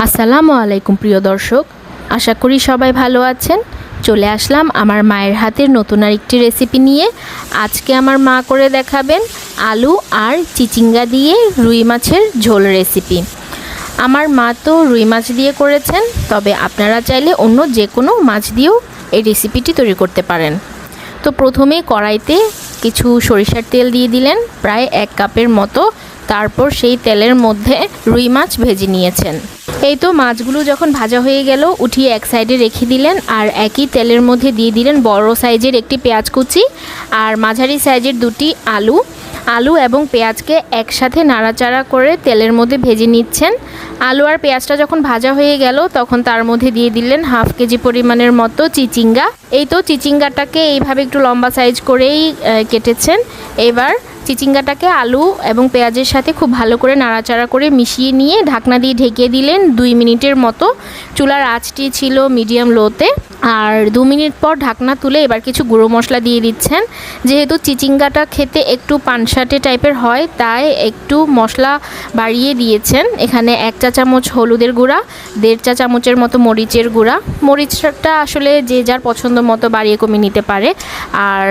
আসসালামু আলাইকুম প্রিয় দর্শক, আশা করি সবাই ভালো আছেন। চলে আসলাম আমার মায়ের হাতের নতুন আরেকটি রেসিপি নিয়ে। আজকে আমার মা করে দেখাবেন আলু আর চিচিঙ্গা দিয়ে রুই মাছের ঝোল রেসিপি। আমার মা তো রুই মাছ দিয়ে করেছেন, তবে আপনারা চাইলে অন্য যে কোনো মাছ দিয়েও এই রেসিপিটি তৈরি করতে পারেন। তো প্রথমে কড়াইতে কিছু সরিষার তেল দিয়ে দিলেন, প্রায় 1 কাপের মতো। তারপর সেই তেলের মধ্যে রুই মাছ ভেজে নিয়েছেন। এই তো মাছগুলো যখন ভাজা হয়ে গেল, উঠিয়ে এক সাইডে রেখে দিলেন। আর একই তেলের মধ্যে দিয়ে দিলেন বড় সাইজের একটি পেঁয়াজ কুচি আর মাঝারি সাইজের 2টি আলু এবং পেঁয়াজকে একসাথে নাড়াচাড়া করে তেলের মধ্যে ভেজে নিচ্ছেন। আলু আর পেঁয়াজটা যখন ভাজা হয়ে গেল, তখন তার মধ্যে দিয়ে দিলেন 1/2 কেজি পরিমাণের মতো চিচিঙ্গা। এই তো চিচিঙ্গাটাকে এইভাবে একটু লম্বা সাইজ করেই কেটেছেন। এবার চিচিঙ্গাটাকে আলু এবং পেঁয়াজের সাথে খুব ভালো করে নাড়াচাড়া করে মিশিয়ে নিয়ে ঢাকনা দিয়ে ঢেকে দিলেন 2 মিনিটের মতো। চুলার আঁচটি ছিল মিডিয়াম লোতে। আর 2 মিনিট পর ঢাকনা তুলে এবার কিছু গুঁড়ো মশলা দিয়ে দিচ্ছেন। যেহেতু চিচিঙ্গাটা খেতে একটু পানসাটে টাইপের হয়, তাই একটু মশলা বাড়িয়ে দিয়েছেন। এখানে 1 চা চামচ হলুদের গুঁড়া, 1.5 চা চামচের মতো মরিচের গুঁড়া। মরিচটা আসলে যে যার পছন্দ মতো বাড়িয়ে কমিয়ে নিতে পারে। আর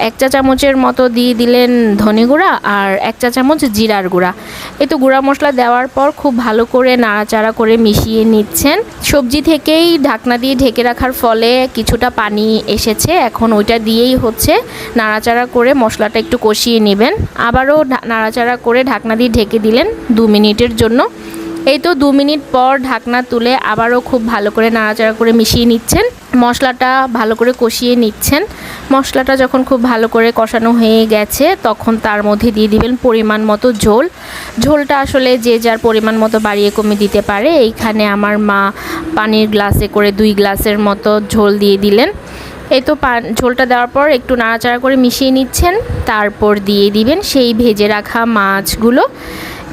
1 চা চামচের মতো দিয়ে দিলেন ধনে গুঁড়া আর 1 চা চামচ জিরার গুঁড়া। এই তো গুঁড়া মশলা দেওয়ার পর খুব ভালো করে নাড়াচাড়া করে মিশিয়ে নিচ্ছেন। সবজি থেকেই ঢাকনা দিয়ে ঢেকে রাখার ফলে কিছুটা পানি এসেছে, এখন ওইটা দিয়েই নাড়াচাড়া করে মশলাটা একটু কষিয়ে নেবেন। আবারও নাড়াচাড়া করে ঢাকনা দিয়ে ঢেকে দিলেন 2 মিনিটের জন্য। এই তো 2 মিনিট পর ঢাকনা তুলে আবারও খুব ভালো করে নাড়াচাড়া করে মিশিয়ে নিচ্ছেন। মশলাটা ভালো করে কষিয়ে নিচ্ছেন। মশলাটা যখন খুব ভালো করে কষানো হয়ে গেছে, তখন তার মধ্যে দিয়ে দিবেন পরিমাণ মতো ঝোল। ঝোলটা আসলে যে যার পরিমাণ মতো বাড়িয়ে কমিয়ে দিতে পারে। এইখানে আমার মা পানির গ্লাসে করে 2 গ্লাসের মতো ঝোল দিয়ে দিলেন। এই তো ঝোলটা দেওয়ার পর একটু নাড়াচাড়া করে মিশিয়ে নিচ্ছেন। তারপর দিয়ে দিবেন সেই ভেজে রাখা মাছগুলো।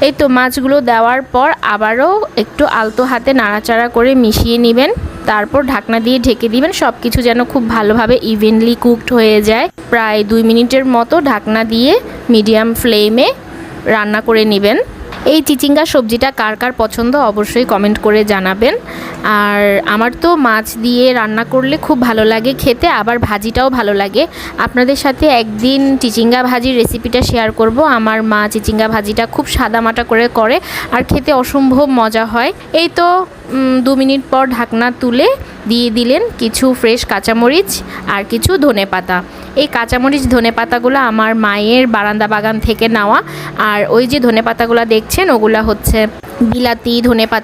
এই তো মাছগুলো দেওয়ার পর আবারও একটু আলতো হাতে নাড়াচাড়া করে মিশিয়ে নেবেন। তারপর ঢাকনা দিয়ে ঢেকে দিবেন, সব কিছু যেন খুব ভালোভাবে ইভেনলি কুকড হয়ে যায়। প্রায় 2 মিনিটের মতো ঢাকনা দিয়ে মিডিয়াম ফ্লেমে রান্না করে নেবেন। এই চিচিঙ্গা সবজিটা কার কার পছন্দ অবশ্যই কমেন্ট করে জানাবেন। আর আমার তো মাছ দিয়ে রান্না করলে খুব ভালো লাগে খেতে, আবার ভাজিটাও ভালো লাগে। আপনাদের সাথে একদিন চিচিঙ্গা ভাজির রেসিপিটা শেয়ার করব। আমার মা চিচিঙ্গা ভাজিটা খুব সাদামাটা করে আর খেতে অসম্ভব মজা হয়। এই তো 2 মিনিট পর ঢাকনা তুলে দিয়ে দিলেন কিছু ফ্রেশ কাঁচামরিচ আর কিছু ধনেপাতা। এই কাঁচামরিচ ধনেপাতাগুলো আমার মায়ের বারান্দা বাগান থেকে নেওয়া। আর ওই যে ধনেপাতাগুলো দেখছেন, ওগুলা হচ্ছে বিলাতি ধনেপাতা।